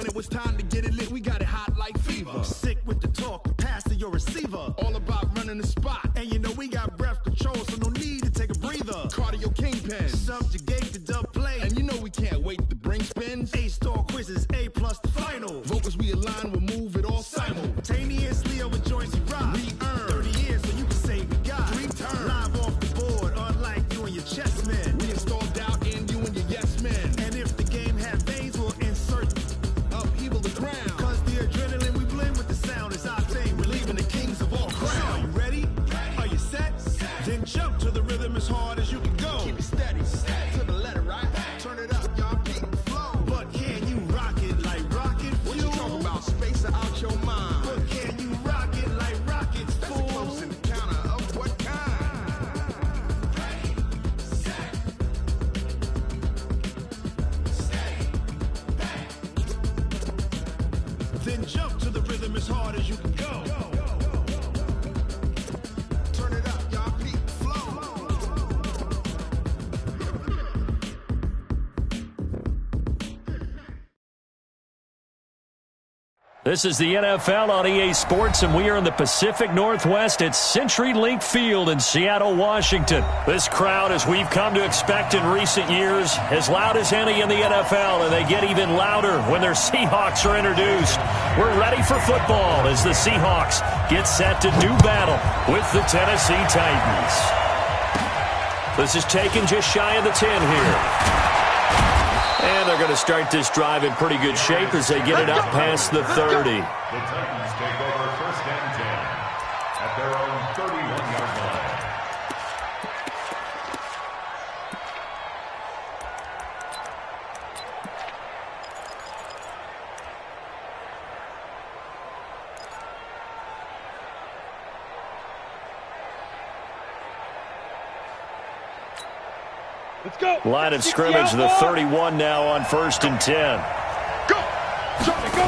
When it was time to get it lit, we got it hot like fever. Sick with the talk, pass to your receiver. All about running the spot. And you know we got breath control, so no need to take a breather. Cardio kingpin, subjugate the dub play. And you know we can't wait to bring spins. A-star quizzes, A+ the final. Vocals we align, we'll move it all simultaneously over joints you rock. We earn 30 years, so you can say we got 3 turns. Live off the board, unlike you and your chess men. We install doubt in you and your yes men. And if the game had veins, we'll insert upheaval the ground. Cause the adrenaline we blend with the sound is our thing. We're leaving the kings of all crowns. So are you ready? Are you set? Then jump to the rhythm as hard as you can go. Keep it steady, to the letter, right? Turn it up, y'all, keep the flow. But can you rock it like rocket fuel? What you talking about? Space out your mind. But can you rock it like rockets, fool? That's a close encounter of what kind? Ready, set, steady, back. Then jump to the rhythm as hard as you can go. Turn it up, y'all, keep the flow. This is the NFL on EA Sports, and we are in the Pacific Northwest at CenturyLink Field in Seattle, Washington. This crowd, as we've come to expect in recent years, as loud as any in the NFL, and they get even louder when their Seahawks are introduced. We're ready for football as the Seahawks get set to do battle with the Tennessee Titans. This is taken just shy of the 10 here. And they're going to start this drive in pretty good shape as they get it up past the 30. The Titans take over 1st and 10 at their own 31-yard line. Let's go. Line of scrimmage, the 31 now on 1st and 10. Go. Johnny, go.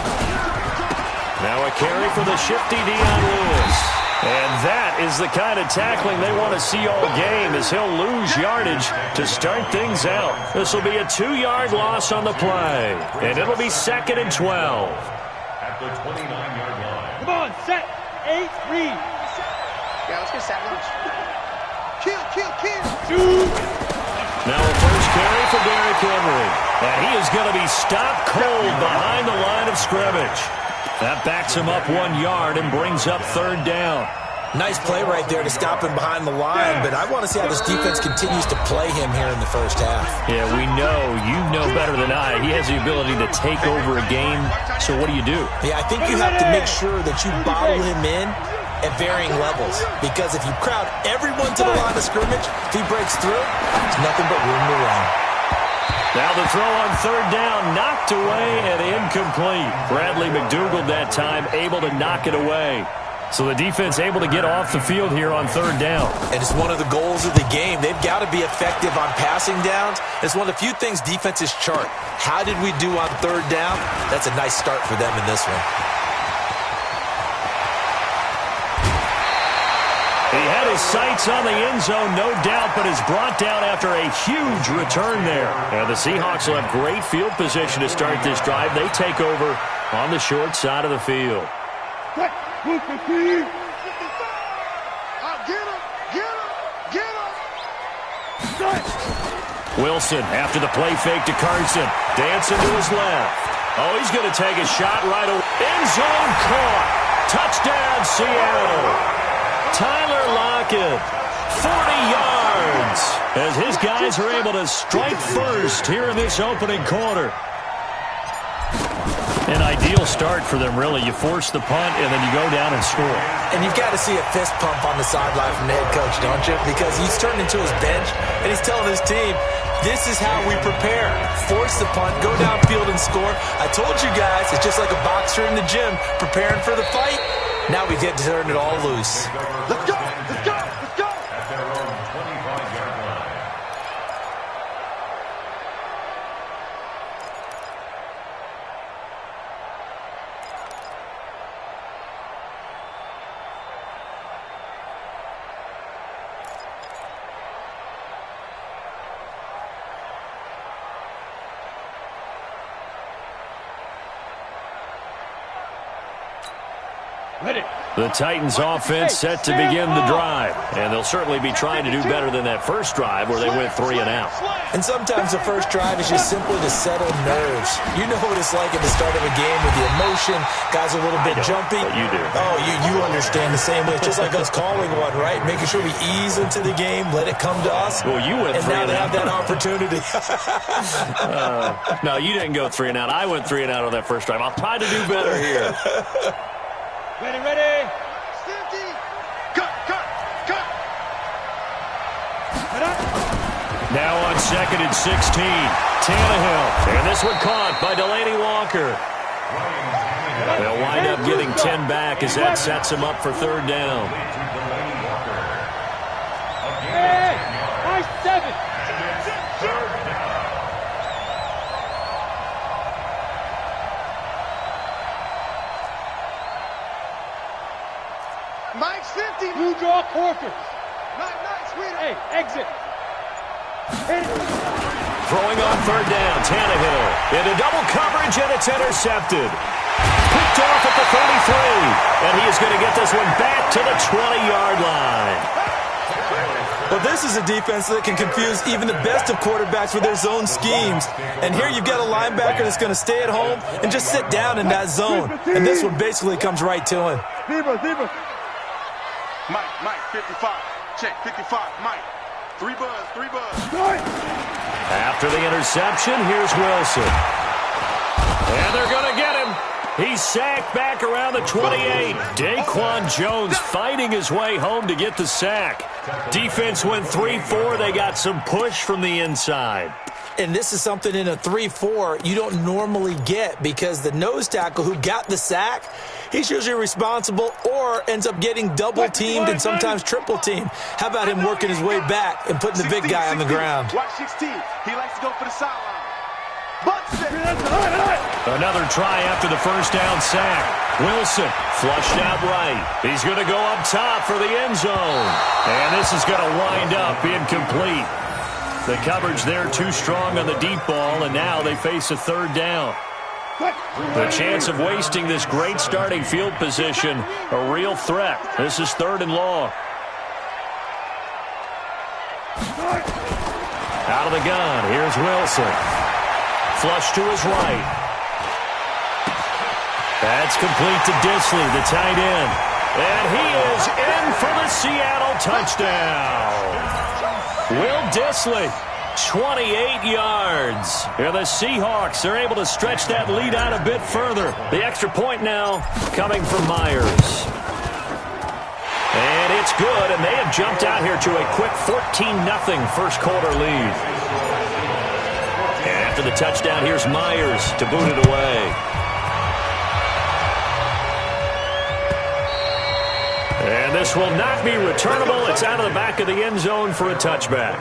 Now a carry for the shifty Dion Lewis. And that is the kind of tackling they want to see all game, as he'll lose yardage to start things out. This will be a 2-yard loss on the play, and it'll be 2nd and 12. At the 29-yard line. Come on, set, 8, read. Yeah, let's get set lunch. Kill. Now a first carry for Derrick Henry. And he is going to be stopped cold behind the line of scrimmage. That backs him up 1 yard and brings up 3rd down. Nice play right there to stop him behind the line, but I want to see how this defense continues to play him here in the first half. Yeah, we know, you know better than I, he has the ability to take over a game. So what do? Yeah, I think you have to make sure that you bottle him in at varying levels, because if you crowd everyone to the line of scrimmage, if he breaks through, there's nothing but room to run. Now the throw on 3rd down, knocked away and incomplete. Bradley McDougald that time able to knock it away. So the defense able to get off the field here on 3rd down. And it's one of the goals of the game. They've got to be effective on passing downs. It's one of the few things defenses chart. How did we do on 3rd down? That's a nice start for them in this one. He had his sights on the end zone, no doubt, but is brought down after a huge return there. And the Seahawks will have great field position to start this drive. They take over on the short side of the field. Get him. Wilson after the play fake to Carson. Dancing to his left. Oh, he's going to take a shot right away. End zone caught. Touchdown, Seattle. Tyler Lockett, 40 yards, as his guys are able to strike first here in this opening quarter. An ideal start for them, really. You force the punt, and then you go down and score. And you've got to see a fist pump on the sideline from the head coach, don't you? Because he's turned into his bench, and he's telling his team, this is how we prepare. Force the punt, go downfield and score. I told you guys, it's just like a boxer in the gym preparing for the fight. Now we get to turn it all loose. Let's go. Let's go. Let's go. At their own 25-yard line. The Titans offense set to begin the drive. And they'll certainly be trying to do better than that first drive where they went 3 and out. And sometimes the first drive is just simply to settle nerves. You know what it's like at the start of a game with the emotion. Guys are a little bit jumpy. But you do. Oh, you understand the same way. It's just like us calling one, right? Making sure we ease into the game, let it come to us. Well, you went 3 and and now out. they have that opportunity. No, you didn't go 3 and out. I went 3 and out on that first drive. I'll try to do better here. Ready. Now on 2nd and 16, Tannehill. And this one caught by Delaney Walker. They'll wind up getting 10 back as that sets him up for 3rd down. Hey, nice 7. Mike's 50. Blue draw quarters. Nice, sweetie. Hey, exit. Hit it. Throwing on 3rd down, Tannehill into double coverage, and it's intercepted. Picked off at the 33, and he is going to get this one back to the 20-yard line. Well, this is a defense that can confuse even the best of quarterbacks with their zone schemes. And here you've got a linebacker that's going to stay at home and just sit down in that zone. And this one basically comes right to him. Zebra. Mike, 55. Check, 55, Mike. 3 buzz. After the interception, here's Wilson. And they're going to get him. He's sacked back around the 28. Daquan Jones fighting his way home to get the sack. Defense went 3-4. They got some push from the inside. And this is something in a 3-4 you don't normally get because the nose tackle who got the sack, he's usually responsible or ends up getting double-teamed and sometimes triple-teamed. How about him working his way back and putting the big guy on the ground? Watch 16. He likes to go for the sideline. Another try after the first down sack. Wilson flushed out right. He's going to go up top for the end zone. And this is going to wind up incomplete. The coverage there too strong on the deep ball, and now they face a 3rd down. The chance of wasting this great starting field position, a real threat. This is 3rd and long. Out of the gun, here's Wilson. Flush to his right. That's complete to Disley, the tight end. And he is in for the Seattle touchdown. Will Disley, 28 yards. And the Seahawks are able to stretch that lead out a bit further. The extra point now coming from Myers. And it's good, and they have jumped out here to a quick 14-0 first quarter lead. And after the touchdown, here's Myers to boot it away. And this will not be returnable. It's out of the back of the end zone for a touchback.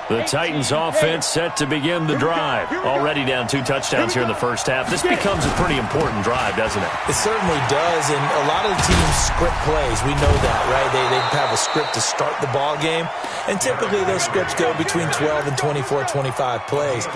The Titans offense set to begin the drive. Already down 2 touchdowns here in the first half. This becomes a pretty important drive, doesn't it? It certainly does, and a lot of the teams script plays. We know that, right? They have a script to start the ball game, and typically those scripts go between 12 and 24, 25 plays.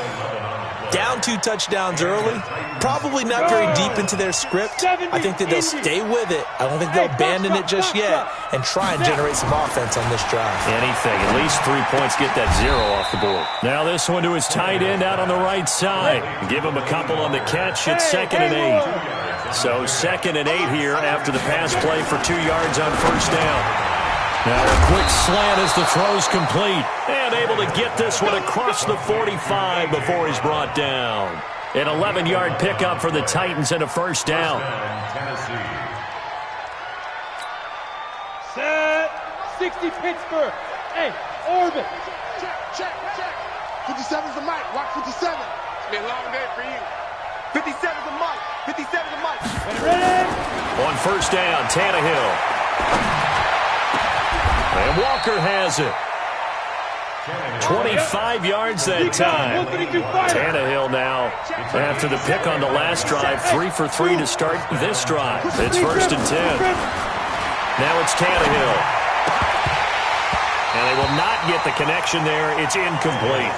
Down 2 touchdowns early, probably not very deep into their script. I think that they'll stay with it. I don't think they'll abandon it just yet and try and generate some offense on this drive. Anything. At least 3 points, get that 0 off the board. Now this one to his tight end out on the right side. Give him a couple on the catch. It's 2nd and 8. So 2nd and 8 here after the pass play for 2 yards on first down. Now a quick slant as the throw's complete. And able to get this one across the 45 before he's brought down. An 11-yard pickup for the Titans and a first down. Set. 60 Pittsburgh. Hey, orbit. Check. 57's the mic. Watch 57. It's been a long day for you. 57's the mic. 57's the mic. Ready? On first down, Tannehill. And Walker has it. 25 yards that time. Tannehill now, after the pick on the last drive, 3 for 3 to start this drive. It's 1st and 10. Now it's Tannehill. And they will not get the connection there. It's incomplete.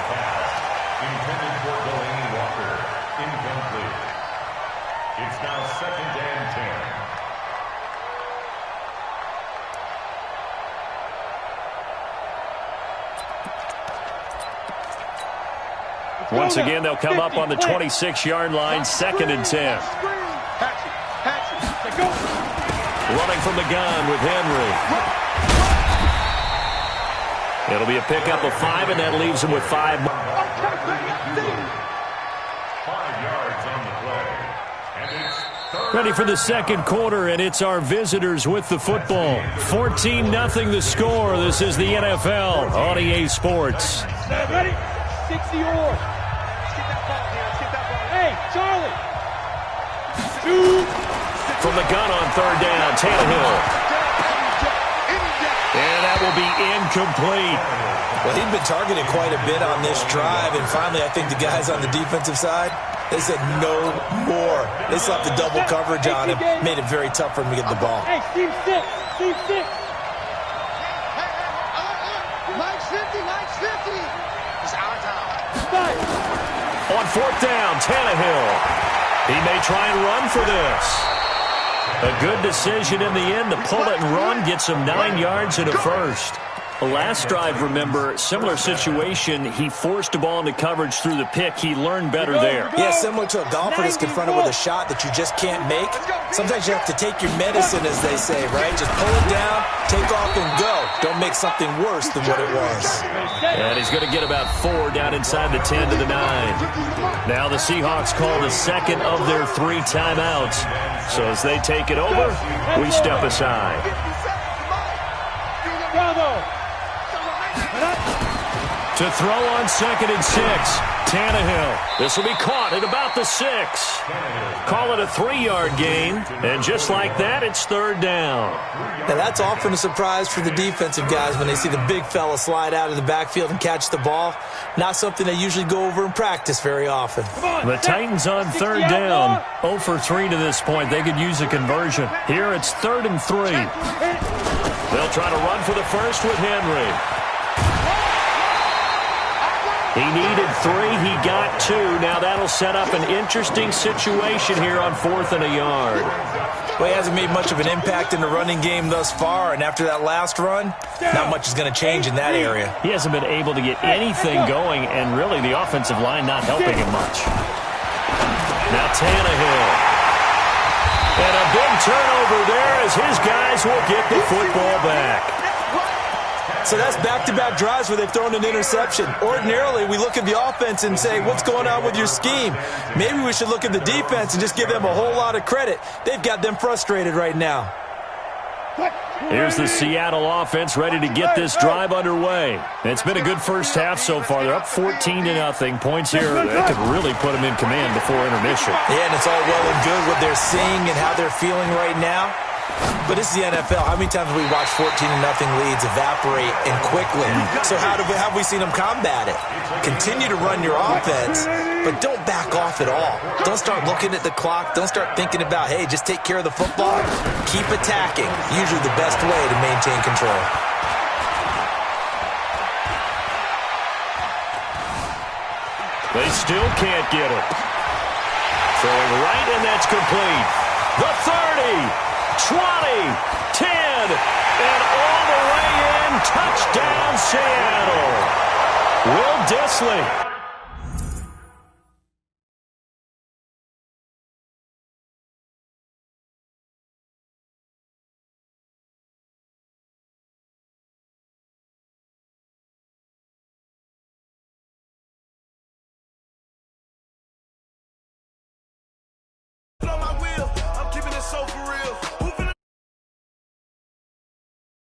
Once again, they'll come up on the 26-yard line, 2nd and 10. Running from the gun with Henry. It'll be a pickup of 5, and that leaves him with 5. 5 yards on the play. And it's third. Ready for the second quarter, and it's our visitors with the football. 14-0 the score. This is the NFL on EA Sports. Ready? 60 or. Hey, Charlie. 2. From the gun on 3rd down, Tannehill. And that will be incomplete. Well, he'd been targeted quite a bit on this drive, and finally I think the guys on the defensive side, they said no more. They slapped the double coverage on him, made it very tough for him to get the ball. Hey, Steve 6. Steve 6. Mike's 50. It's our time. On 4th down, Tannehill. He may try and run for this. A good decision in the end to pull it and run, gets him 9 yards and a first. The last drive, remember, similar situation. He forced the ball into coverage through the pick. He learned better there. Yeah, similar to a golfer that's confronted with a shot that you just can't make. Sometimes you have to take your medicine, as they say, right? Just pull it down, take off, and go. Don't make something worse than what it was. And he's going to get about 4 down inside the 10 to the 9. Now the Seahawks call the second of their 3 timeouts. So as they take it over, we step aside. Bravo. To throw on 2nd and 6, Tannehill. This will be caught at about the 6. Call it a 3-yard gain, and just like that, it's 3rd down. Now that's often a surprise for the defensive guys when they see the big fella slide out of the backfield and catch the ball. Not something they usually go over in practice very often. The Titans on 3rd down, 0 for 3 to this point. They could use a conversion. Here it's 3rd and 3. They'll try to run for the first with Henry. He needed 3. He got 2. Now that'll set up an interesting situation here on 4th and a yard. Well, he hasn't made much of an impact in the running game thus far, and after that last run, not much is going to change in that area. He hasn't been able to get anything going, and really the offensive line not helping him much. Now Tannehill. And a big turnover there as his guys will get the football back. So that's back-to-back drives where they've thrown an interception. Ordinarily, we look at the offense and say, what's going on with your scheme? Maybe we should look at the defense and just give them a whole lot of credit. They've got them frustrated right now. Here's the Seattle offense ready to get this drive underway. It's been a good first half so far. They're up 14-0. Points here that could really put them in command before intermission. Yeah, and it's all well and good what they're seeing and how they're feeling right now. But this is the NFL. How many times have we watched 14-0 leads evaporate and quickly? So how have we seen them combat it? Continue to run your offense, but don't back off at all. Don't start looking at the clock. Don't start thinking about, hey, just take care of the football. Keep attacking. Usually the best way to maintain control. They still can't get it. Throwing right, and that's complete. The 30. 20, 10, and all the way in. Touchdown, Seattle. Will Dissly. On my wheel, I'm keeping it so for real.